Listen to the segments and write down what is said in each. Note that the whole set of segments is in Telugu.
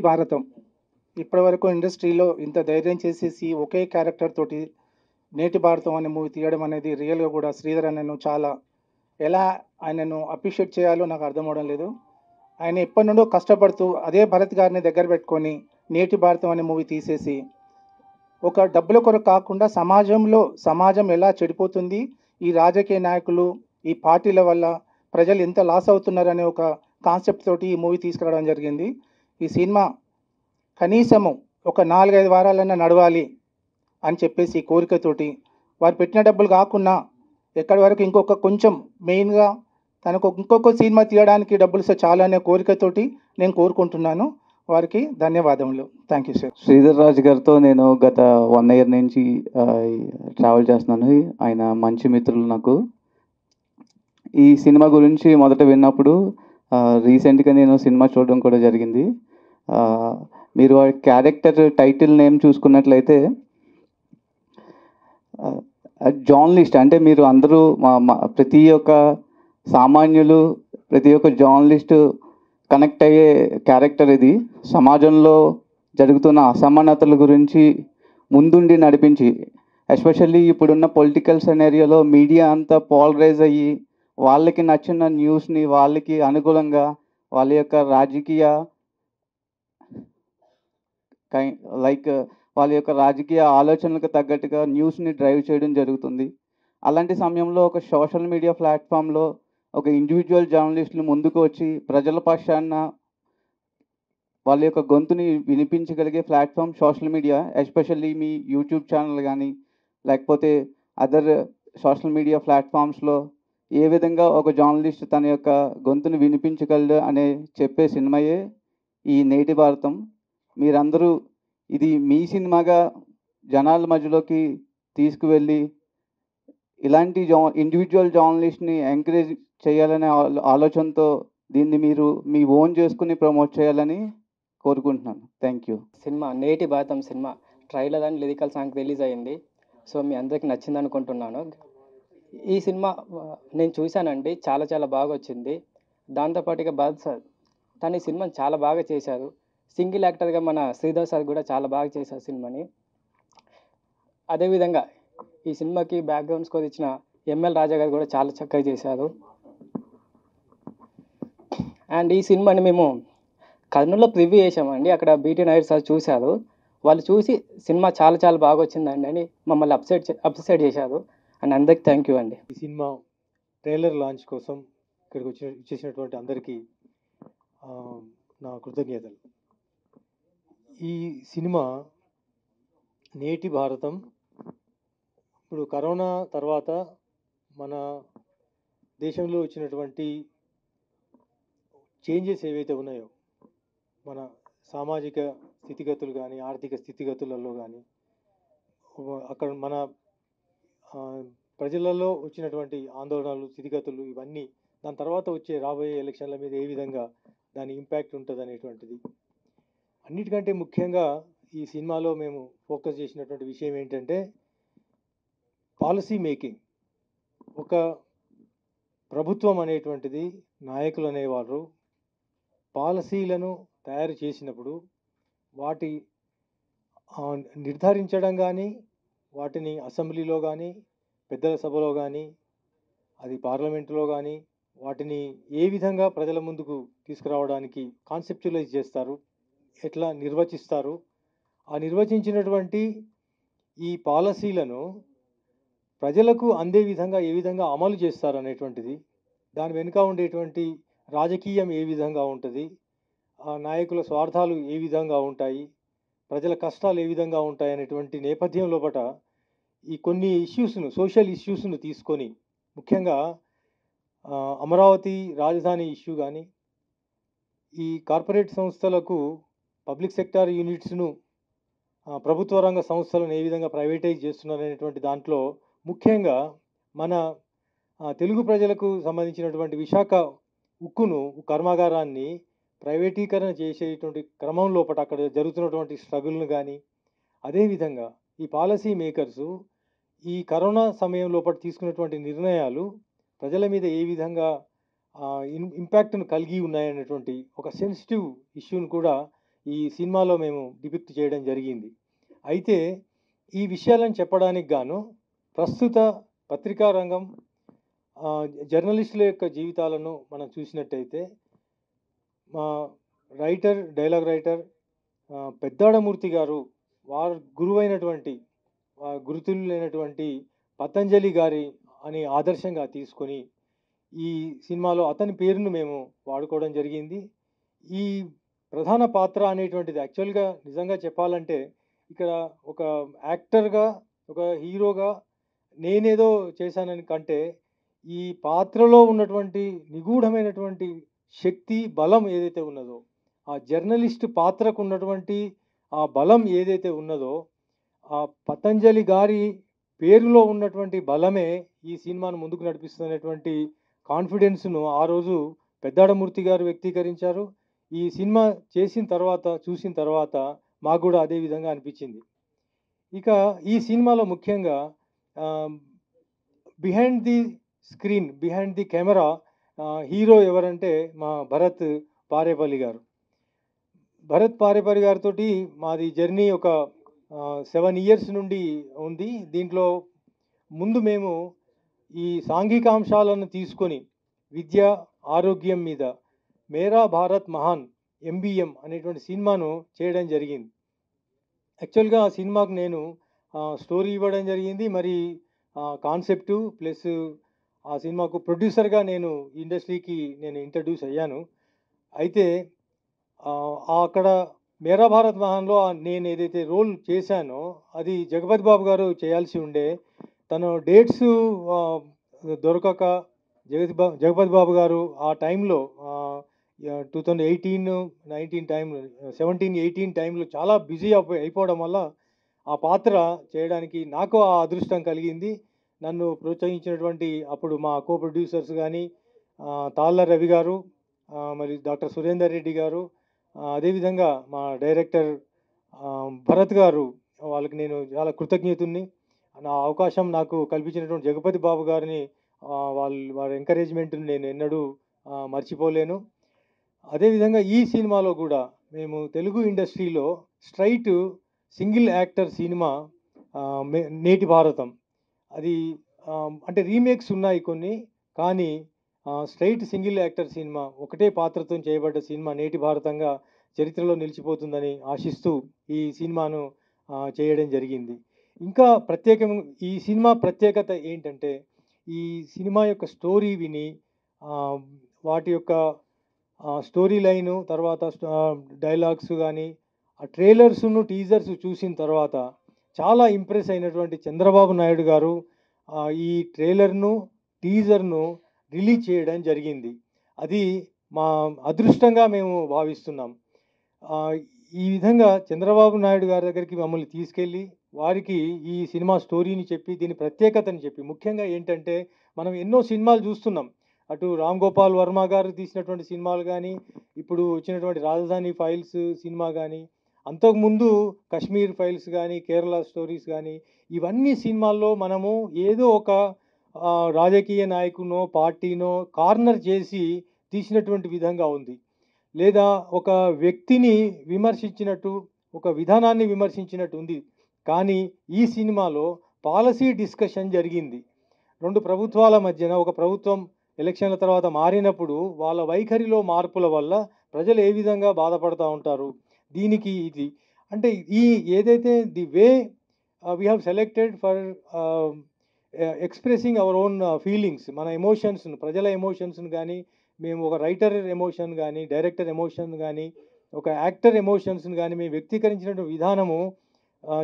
భారతం ఇప్పటివరకు ఇండస్ట్రీలో ఇంత ధైర్యం చేసేసి ఒకే క్యారెక్టర్ తోటి నేటి భారతం అనే మూవీ తీయడం అనేది రియల్గా కూడా శ్రీధర్ అన్నను చాలా ఎలా ఆయనను అప్రిషియేట్ చేయాలో నాకు అర్థం అవడం లేదు. ఆయన ఎప్పటి నుండో కష్టపడుతూ అదే భరత్ గారిని దగ్గర పెట్టుకొని నేటి భారతం అనే మూవీ తీసేసి ఒక డబ్బుల కొరకు కాకుండా సమాజం ఎలా చెడిపోతుంది, ఈ రాజకీయ నాయకులు ఈ పార్టీల వల్ల ప్రజలు ఎంత లాస్ అవుతున్నారనే ఒక కాన్సెప్ట్ తోటి ఈ మూవీ తీసుకురావడం జరిగింది. ఈ సినిమా కనీసము ఒక 4-5 వారాలన్నా నడవాలి అని చెప్పేసి కోరికతోటి వారు పెట్టిన డబ్బులు కాకుండా ఎక్కడి వరకు ఇంకొక కొంచెం మెయిన్గా తనకు ఇంకొక సినిమా తీయడానికి డబ్బులు చాలు అనే కోరికతోటి నేను కోరుకుంటున్నాను. వారికి ధన్యవాదములు. Thank you sir. Sridhar Raj గారితో నేను గత 1 year నుంచి ట్రావెల్ చేస్తున్నాను. ఆయన మంచి మిత్రులు నాకు. ఈ సినిమా గురించి మొదట విన్నప్పుడు రీసెంట్గా నేను సినిమా చూడడం కూడా జరిగింది. మీరు ఆ క్యారెక్టర్ టైటిల్ నేమ్ చూసుకున్నట్లయితే జర్నలిస్ట్ అంటే మీరు అందరూ ప్రతి ఒక్క సామాన్యులు ప్రతి ఒక్క జర్నలిస్టు కనెక్ట్ అయ్యే క్యారెక్టర్ ఇది. సమాజంలో జరుగుతున్న అసమానతల గురించి ముందుండి నడిపించి, ఎస్పెషల్లీ ఇప్పుడున్న పొలిటికల్ సెనేరియోలో మీడియా అంతా పోలరైజ్ అయ్యి వాళ్ళకి నచ్చిన న్యూస్ని వాళ్ళకి అనుకూలంగా వాళ్ళ యొక్క రాజకీయ వాళ్ళ యొక్క రాజకీయ ఆలోచనలకు తగ్గట్టుగా న్యూస్ని డ్రైవ్ చేయడం జరుగుతుంది. అలాంటి సమయంలో ఒక సోషల్ మీడియా ప్లాట్ఫామ్లో ఒక ఇండివిజువల్ జర్నలిస్టులు ముందుకు వచ్చి ప్రజల పక్షాన వాళ్ళ యొక్క గొంతుని వినిపించగలిగే ప్లాట్ఫామ్ సోషల్ మీడియా. ఎస్పెషల్లీ మీ యూట్యూబ్ ఛానల్ కానీ లేకపోతే అదర్ సోషల్ మీడియా ప్లాట్ఫామ్స్లో ఏ విధంగా ఒక జర్నలిస్ట్ తన యొక్క గొంతుని వినిపించగలడు అనే చెప్పే సినిమాయే ఈ నేటి భారతం. మీరందరూ ఇది మీ సినిమాగా జనాల మధ్యలోకి తీసుకువెళ్ళి ఇలాంటి ఇండివిజువల్ జర్నలిస్ట్ని ఎంకరేజ్ చేయాలనే ఆలోచనతో దీన్ని మీరు మీ ఓన్ చేసుకుని ప్రమోట్ చేయాలని కోరుకుంటున్నాను. Thank you. Cinema Neti Bharatam cinema trailer and lyrical song release అయ్యింది. సో మీ అందరికీ నచ్చింది అనుకుంటున్నాను. ఈ సినిమా నేను చూశానండి, చాలా బాగా వచ్చింది. దాంతోపాటుగా భరత్ సార్ తను ఈ సినిమాని చాలా బాగా చేశారు. సింగిల్ యాక్టర్గా మన శ్రీధర్ సార్ కూడా చాలా బాగా చేశారు సినిమాని. అదేవిధంగా ఈ సినిమాకి బ్యాక్గ్రౌండ్ స్కోర్ ఇచ్చిన ఎంఎల్ రాజా గారు కూడా చాలా చక్కగా చేశారు. అండ్ ఈ సినిమాని మేము కర్నూలులో ప్రివ్యూ చేసామండి. అక్కడ బీటీ నాయుడు సార్ చూశారు. వాళ్ళు చూసి సినిమా చాలా బాగా వచ్చిందండి అని మమ్మల్ని అప్సెట్ చేశారు. అండ్ అందరికి థ్యాంక్ యూ అండి. ఈ సినిమా ట్రైలర్ లాంచ్ కోసం ఇక్కడికి వచ్చేసినటువంటి అందరికీ నా కృతజ్ఞతలు. ఈ సినిమా నేటి భారతం ఇప్పుడు కరోనా తర్వాత మన దేశంలో వచ్చినటువంటి చేంజెస్ ఏవైతే ఉన్నాయో, మన సామాజిక స్థితిగతులు కానీ ఆర్థిక స్థితిగతులలో కానీ అక్కడ మన ప్రజలలో వచ్చినటువంటి ఆందోళనలు స్థితిగతులు ఇవన్నీ దాని తర్వాత వచ్చే రాబోయే ఎలక్షన్ల మీద ఏ విధంగా దాని ఇంపాక్ట్ ఉంటుంది అనేటువంటిది. అన్నిటికంటే ముఖ్యంగా ఈ సినిమాలో మేము ఫోకస్ చేసినటువంటి విషయం ఏంటంటే పాలసీ మేకింగ్. ఒక ప్రభుత్వం అనేటువంటిది, నాయకులు అనేవారు పాలసీలను తయారు చేసినప్పుడు వాటి నిర్ధారించడం కానీ, వాటిని అసెంబ్లీలో కానీ, పెద్దల సభలో కానీ, అది పార్లమెంటులో కానీ వాటిని ఏ విధంగా ప్రజల ముందుకు తీసుకురావడానికి కాన్సెప్చువలైజ్ చేస్తారు, ఎట్లా నిర్వచిస్తారు, ఆ నిర్వచించినటువంటి ఈ పాలసీలను ప్రజలకు అందే విధంగా ఏ విధంగా అమలు చేస్తారు అనేటువంటిది, దాని వెనుక ఉండేటువంటి రాజకీయం ఏ విధంగా ఉంటుంది, ఆ నాయకుల స్వార్థాలు ఏ విధంగా ఉంటాయి, ప్రజల కష్టాలు ఏ విధంగా ఉంటాయి అనేటువంటి నేపథ్యం లోపల ఈ కొన్ని ఇష్యూస్ను, సోషల్ ఇష్యూస్ను తీసుకొని, ముఖ్యంగా అమరావతి రాజధాని ఇష్యూ కానీ, ఈ కార్పొరేట్ సంస్థలకు పబ్లిక్ సెక్టార్ యూనిట్స్ను ప్రభుత్వ రంగ సంస్థలను ఏ విధంగా ప్రైవేటైజ్ చేస్తున్నారనేటువంటి దాంట్లో ముఖ్యంగా మన తెలుగు ప్రజలకు సంబంధించినటువంటి విశాఖ ఉక్కును కర్మాగారాన్ని ప్రైవేటీకరణ చేసేటువంటి క్రమం లోపల అక్కడ జరుగుతున్నటువంటి స్ట్రగుల్ను కానీ, అదేవిధంగా ఈ పాలసీ మేకర్సు ఈ కరోనా సమయం లోపల తీసుకున్నటువంటి నిర్ణయాలు ప్రజల మీద ఏ విధంగా ఇంపాక్ట్ను కలిగి ఉన్నాయనేటువంటి ఒక సెన్సిటివ్ ఇష్యూను కూడా ఈ సినిమాలో మేము డిపిక్ట్ చేయడం జరిగింది. అయితే ఈ విషయాలను చెప్పడానికి గాను ప్రస్తుత పత్రికా రంగం, జర్నలిస్టుల యొక్క జీవితాలను మనం చూసినట్టయితే మా డైలాగ్ రైటర్ పెద్దాడమూర్తి గారు వారు గురువైనటువంటి గురుతులైనటువంటి పతంజలి గారి అని ఆదర్శంగా తీసుకొని ఈ సినిమాలో అతని పేరును మేము వాడుకోవడం జరిగింది. ఈ ప్రధాన పాత్ర అనేటువంటిది యాక్చువల్గా నిజంగా చెప్పాలంటే ఇక్కడ ఒక యాక్టర్గా, ఒక హీరోగా నేనేదో చేశానని కంటే ఈ పాత్రలో ఉన్నటువంటి నిగూఢమైనటువంటి శక్తి, బలం ఏదైతే ఉన్నదో, ఆ జర్నలిస్ట్ పాత్రకు ఉన్నటువంటి ఆ బలం ఏదైతే ఉన్నదో, ఆ పతంజలి గారి పేరులో ఉన్నటువంటి బలమే ఈ సినిమాను ముందుకు నడిపిస్తున్నటువంటి కాన్ఫిడెన్స్ను ఆ రోజు పెద్దాడమూర్తి గారు వ్యక్తీకరించారు. ఈ సినిమా చూసిన తర్వాత మాకు కూడా అదే విధంగా అనిపించింది. ఇక ఈ సినిమాలో ముఖ్యంగా behind the screen, behind the camera hero ఎవరంటే మా భరత్ పారేపల్లి గారు. భరత్ పారేపల్లి గారితో మాది జర్నీ ఒక 7 ఇయర్స్ నుండి ఉంది. దీంట్లో ముందు మేము ఈ సాంఘికాంశాలను తీసుకొని విద్య, ఆరోగ్యం మీద మేరా భారత్ మహాన్ MBM అనేటువంటి సినిమాను చేయడం జరిగింది. యాక్చువల్గా ఆ సినిమాకు నేను స్టోరీ ఇవ్వడం జరిగింది. మరి కాన్సెప్టు ప్లస్ ఆ సినిమాకు ప్రొడ్యూసర్గా నేను ఇండస్ట్రీకి ఇంట్రడ్యూస్ అయ్యాను. అయితే అక్కడ మేరా భారత్ మహాన్లో నేను ఏదైతే రోల్ చేశానో అది జగపతి బాబు గారు చేయాల్సి ఉండే. తను డేట్స్ దొరకక జగపతి బాబు గారు ఆ టైంలో 2018, 19 టైంలో 17, 18 టైంలో చాలా బిజీ అయిపోవడం వల్ల ఆ పాత్ర చేయడానికి నాకు ఆ అదృష్టం కలిగింది. నన్ను ప్రోత్సహించినటువంటి అప్పుడు మా కో ప్రొడ్యూసర్స్ కానీ తాళ్ళ రవి గారు, మరి డాక్టర్ సురేందర్ రెడ్డి గారు, అదేవిధంగా మా డైరెక్టర్ భరత్ గారు, వాళ్ళకి నేను చాలా కృతజ్ఞతుని. నా అవకాశం నాకు కల్పించినటువంటి జగపతి బాబు గారిని వారి ఎంకరేజ్మెంట్ని నేను ఎన్నడూ మర్చిపోలేను. అదేవిధంగా ఈ సినిమాలో కూడా మేము తెలుగు ఇండస్ట్రీలో straight single actor cinema Neti భారతం. అది అంటే రీమేక్స్ ఉన్నాయి కొన్ని, కానీ స్ట్రైట్ సింగిల్ యాక్టర్ సినిమా, ఒకటే పాత్రతో చేయబడ్డ సినిమా నేటి భారతంగా చరిత్రలో నిలిచిపోతుందని ఆశిస్తూ ఈ సినిమాను చేయడం జరిగింది. ఇంకా ఈ సినిమా ప్రత్యేకత ఏంటంటే ఈ సినిమా యొక్క స్టోరీ విని వాటి యొక్క స్టోరీ లైను, తర్వాత డైలాగ్స్ కానీ ఆ ట్రైలర్స్ను, టీజర్స్ చూసిన తర్వాత చాలా ఇంప్రెస్ అయినటువంటి చంద్రబాబు నాయుడు గారు ఈ ట్రైలర్ను, టీజర్ను రిలీజ్ చేయడం జరిగింది. అది మా అదృష్టంగా మేము భావిస్తున్నాం. ఈ విధంగా చంద్రబాబు నాయుడు గారి దగ్గరికి మమ్మల్ని తీసుకెళ్ళి వారికి ఈ సినిమా స్టోరీని చెప్పి, దీని ప్రత్యేకతని చెప్పి, ముఖ్యంగా ఏంటంటే మనం ఎన్నో సినిమాలు చూస్తున్నాం. అటు రామ్ గోపాల్ వర్మ గారు తీసినటువంటి సినిమాలు కానీ, ఇప్పుడు వచ్చినటువంటి రాజధాని ఫైల్స్ సినిమా కానీ, అంతకుముందు కశ్మీర్ ఫైల్స్ కానీ, కేరళ స్టోరీస్ కానీ, ఇవన్నీ సినిమాల్లో మనము ఏదో ఒక రాజకీయ నాయకునో, పార్టీనో కార్నర్ చేసి తీసినటువంటి విధంగా ఉంది. లేదా ఒక వ్యక్తిని విమర్శించినట్టు, ఒక విధానాన్ని విమర్శించినట్టు ఉంది. కానీ ఈ సినిమాలో పాలసీ డిస్కషన్ జరిగింది. 2 ప్రభుత్వాల మధ్యన, ఒక ప్రభుత్వం ఎలక్షన్ల తర్వాత మారినప్పుడు వాళ్ళ వైఖరిలో మార్పుల వల్ల ప్రజలు ఏ విధంగా బాధపడుతూ ఉంటారు, దీనికి ఇది అంటే ఏదైతే the way we have selected for expressing our own feelings, మన ఎమోషన్స్ను, ప్రజల ఎమోషన్స్ను కానీ, మేము ఒక రైటర్ ఎమోషన్ కానీ, డైరెక్టర్ ఎమోషన్ కానీ, ఒక యాక్టర్ ఎమోషన్స్ని కానీ మేము వ్యక్తీకరించినటువంటి విధానము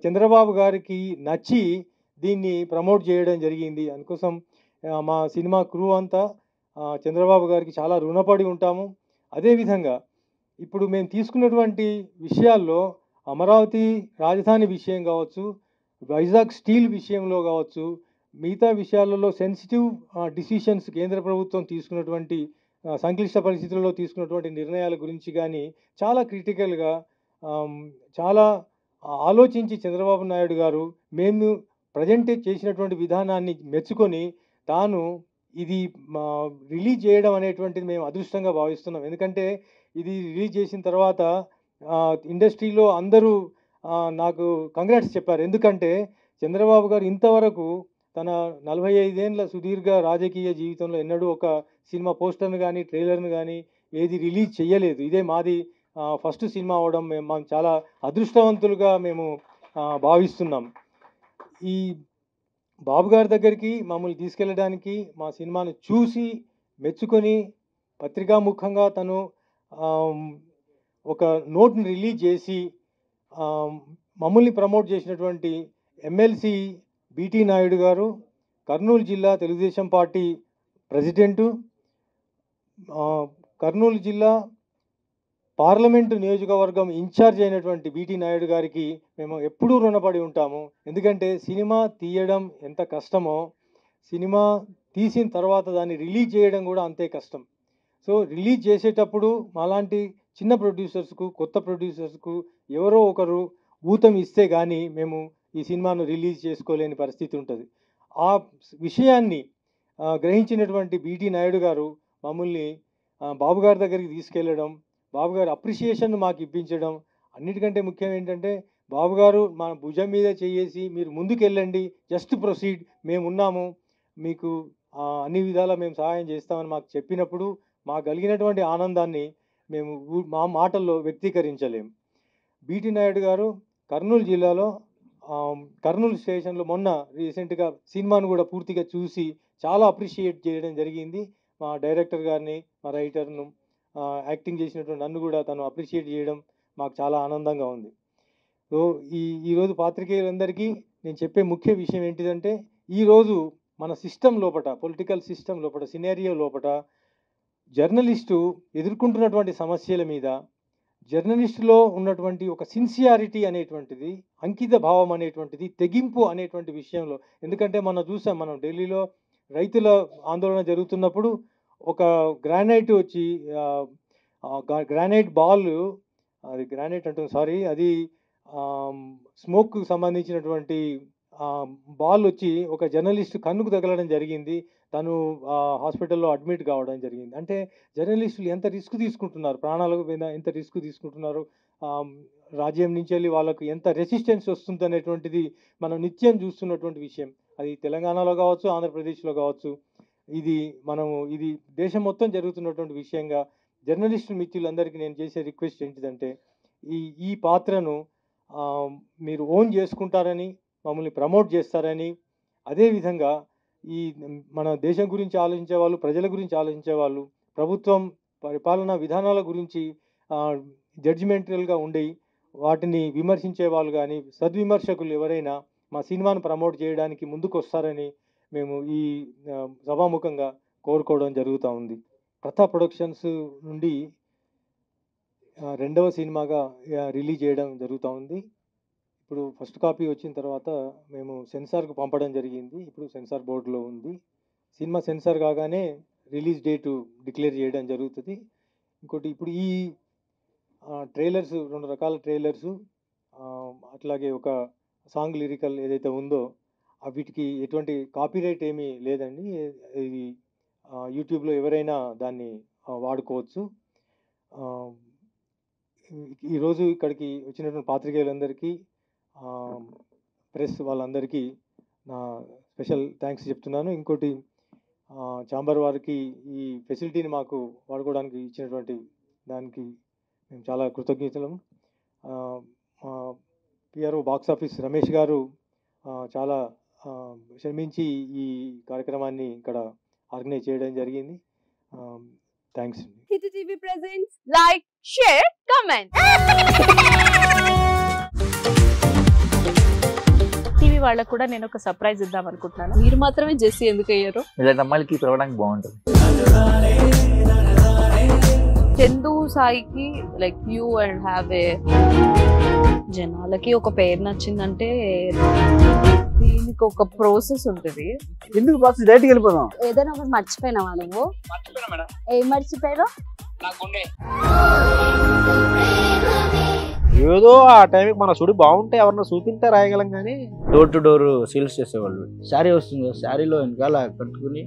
చంద్రబాబు గారికి నచ్చి దీన్ని ప్రమోట్ చేయడం జరిగింది. అందుకోసం మా సినిమా క్రూ అంతా చంద్రబాబు గారికి చాలా రుణపడి ఉంటాము. అదేవిధంగా ఇప్పుడు మేము తీసుకున్నటువంటి విషయాల్లో అమరావతి రాజధాని విషయం కావచ్చు, వైజాగ్ స్టీల్ విషయంలో కావచ్చు, మిగతా విషయాలలో సెన్సిటివ్ డిసిషన్స్ కేంద్ర ప్రభుత్వం తీసుకున్నటువంటి సంక్లిష్ట పరిస్థితుల్లో తీసుకున్నటువంటి నిర్ణయాల గురించి కానీ చాలా క్రిటికల్గా, చాలా ఆలోచించి చంద్రబాబు నాయుడు గారు మేము ప్రజెంట్ చేసినటువంటి విధానాన్ని మెచ్చుకొని తాను ఇది రిలీజ్ చేయడం అనేటువంటిది మేము అదృష్టంగా భావిస్తున్నాం. ఎందుకంటే ఇది రిలీజ్ చేసిన తర్వాత ఇండస్ట్రీలో అందరూ నాకు కంగ్రాట్స్ చెప్పారు. ఎందుకంటే చంద్రబాబు గారు ఇంతవరకు తన 45 ఏండ్ల సుదీర్ఘ రాజకీయ జీవితంలో ఎన్నడూ ఒక సినిమా పోస్టర్‌ను గానీ, ట్రైలర్‌ను గానీ ఏది రిలీజ్ చెయ్యలేదు. ఇదే మాది ఫస్ట్ సినిమా అవ్వడం మేము చాలా అదృష్టవంతులుగా మేము భావిస్తున్నాం. ఈ బాబు గారి దగ్గరికి మమ్మల్ని తీసుకెళ్ళడానికి, మా సినిమాను చూసి మెచ్చుకొని పత్రికాముఖంగా తను ఒక నోట్‌ని రిలీజ్ చేసి మమ్మల్ని ప్రమోట్ చేసినటువంటి ఎమ్మెల్సీ బీటీ నాయుడు గారు, కర్నూలు జిల్లా తెలుగుదేశం పార్టీ ప్రెసిడెంటు, కర్నూలు జిల్లా పార్లమెంటు నియోజకవర్గం ఇన్ఛార్జ్ అయినటువంటి బీటీ నాయుడు గారికి మేము ఎప్పుడూ రుణపడి ఉంటాము. ఎందుకంటే సినిమా తీయడం ఎంత కష్టమో, సినిమా తీసిన తర్వాత దాన్ని రిలీజ్ చేయడం కూడా అంతే కష్టం. సో రిలీజ్ చేసేటప్పుడు మాలాంటి చిన్న ప్రొడ్యూసర్స్కు, కొత్త ప్రొడ్యూసర్స్కు ఎవరో ఒకరు ఊతం ఇస్తే కానీ మేము ఈ సినిమాను రిలీజ్ చేసుకోలేని పరిస్థితి ఉంటుంది. ఆ విషయాన్ని గ్రహించినటువంటి బీటీ నాయుడు గారు మమ్మల్ని బాబు గారి దగ్గరికి తీసుకెళ్ళడం, బాబు గారు అప్రిషియేషన్ మాకు ఇప్పించడం, అన్నిటికంటే ముఖ్యం ఏంటంటే బాబు గారు మన భుజం మీద చేసి మీరు ముందుకెళ్ళండి, జస్ట్ ప్రొసీడ్, మేము ఉన్నాము, మీకు అన్ని విధాలా మేము సహాయం చేస్తామని మాకు చెప్పినప్పుడు మాకు కలిగినటువంటి ఆనందాన్ని మేము మా మాటల్లో వ్యక్తీకరించలేము. బీటీ నాయుడు గారు కర్నూలు జిల్లాలో కర్నూలు స్టేషన్లో మొన్న రీసెంట్గా సినిమాను కూడా పూర్తిగా చూసి చాలా అప్రిషియేట్ చేయడం జరిగింది. మా డైరెక్టర్ గారిని, మా రైటర్ను, యాక్టింగ్ చేసినటువంటి నన్ను కూడా తను అప్రిషియేట్ చేయడం మాకు చాలా ఆనందంగా ఉంది. సో ఈరోజు పాత్రికేయులందరికీ నేను చెప్పే ముఖ్య విషయం ఏంటిదంటే, ఈరోజు మన సిస్టమ్ లోపట, పొలిటికల్ సిస్టమ్ లోపట, సినారియో లోపట జర్నలిస్టు ఎదుర్కొంటున్నటువంటి సమస్యల మీద జర్నలిస్టులో ఉన్నటువంటి ఒక సిన్సియారిటీ అనేటువంటిది, అంకిత భావం అనేటువంటిది, తెగింపు అనేటువంటి విషయంలో, ఎందుకంటే మనం ఢిల్లీలో రైతుల ఆందోళన జరుగుతున్నప్పుడు ఒక గ్రానైట్ వచ్చి గ్రానైట్ బాల్, అది గ్రానైట్ అంటుంది సారీ, అది స్మోక్కు సంబంధించినటువంటి బాల్ వచ్చి ఒక జర్నలిస్ట్ కన్నుకు తగలడం జరిగింది. తను హాస్పిటల్లో అడ్మిట్ కావడం జరిగింది. అంటే జర్నలిస్టులు ఎంత రిస్క్ తీసుకుంటున్నారు, ప్రాణాల మీద ఎంత రిస్క్ తీసుకుంటున్నారు, రాజ్యం నుంచి వెళ్ళి వాళ్ళకు ఎంత రెసిస్టెన్స్ వస్తుంది అనేటువంటిది మనం నిత్యం చూస్తున్నటువంటి విషయం. అది తెలంగాణలో కావచ్చు, ఆంధ్రప్రదేశ్లో కావచ్చు, ఇది దేశం మొత్తం జరుగుతున్నటువంటి విషయంగా జర్నలిస్టు మిత్రులందరికీ నేను చేసే రిక్వెస్ట్ ఏంటిదంటే, ఈ పాత్రను మీరు ఓన్ చేసుకుంటారని, మమ్మల్ని ప్రమోట్ చేస్తారని, అదేవిధంగా మన దేశం గురించి ఆలోచించే వాళ్ళు, ప్రజల గురించి ఆలోచించే వాళ్ళు, ప్రభుత్వం పరిపాలనా విధానాల గురించి జడ్జిమెంటల్గా ఉండి వాటిని విమర్శించే వాళ్ళు కానీ, సద్విమర్శకులు ఎవరైనా మా సినిమాను ప్రమోట్ చేయడానికి ముందుకు వస్తారని మేము ఈ సభాముఖంగా కోరుకోవడం జరుగుతూ ఉంది. ప్రతాప్ ప్రొడక్షన్స్ నుండి రెండవ సినిమాగా రిలీజ్ చేయడం జరుగుతూ ఉంది. ఇప్పుడు ఫస్ట్ కాపీ వచ్చిన తర్వాత మేము సెన్సార్కు పంపడం జరిగింది. ఇప్పుడు సెన్సార్ బోర్డులో ఉంది. సినిమా సెన్సార్ కాగానే రిలీజ్ డేటు డిక్లేర్ చేయడం జరుగుతుంది. ఇంకోటి, ఇప్పుడు ఈ ట్రైలర్స్, 2 రకాల ట్రైలర్సు, అట్లాగే ఒక సాంగ్ లిరికల్ ఏదైతే ఉందో వీటికి ఎటువంటి కాపీరైట్ ఏమీ లేదండి. ఇది యూట్యూబ్లో ఎవరైనా దాన్ని వాడుకోవచ్చు. ఈరోజు ఇక్కడికి వచ్చినటువంటి పాత్రికేయులందరికీ, ప్రెస్ వాళ్ళందరికీ నా స్పెషల్ థ్యాంక్స్ చెప్తున్నాను. ఇంకోటి, ఛాంబర్ వారికి ఈ ఫెసిలిటీని మాకు వాడుకోవడానికి ఇచ్చినటువంటి దానికి మేము చాలా కృతజ్ఞతలము. పిఆర్ఓ బాక్స్ ఆఫీస్ రమేష్ గారు చాలా శ్రమించి ఈ కార్యక్రమాన్ని ఇక్కడ ఆర్గనైజ్ చేయడం జరిగింది. Thanks. Hit TV presents like, share, comment. TV వాళ్ళకు కూడా నేను ఒక సర్ప్రైజ్ ఇద్దాం అనుకుంటున్నాను. మీరు మాత్రమే జెస్సీ ఎందుకు అయ్యారు? ఇలాంటి అమ్మాయిలకి పిలవడానికి బాగుంటుంది. చందు సాయికి like you and have a, జనాలకి ఒక పేరు నచ్చిందంటే దీనికి ఒక ప్రాసెస్ ఉంటుంది. ఎందుకు బాక్స్ డైరెక్ట్‌గా వెళ్ళిపోదాం. ఏదైనా ఒకటి మర్చిపోయినావా నువ్వు? ఏం మర్చిపోయావు? ఏదో ఆ టైంకి మన సుడి బాగుంటే ఎవరన్నా చూపింటే రాయగలం కానీ డోర్ టు డోర్ సేల్స్ చేసేవాళ్ళు. శారీ వస్తుంది, శారీలో వెనకాల కట్టుకుని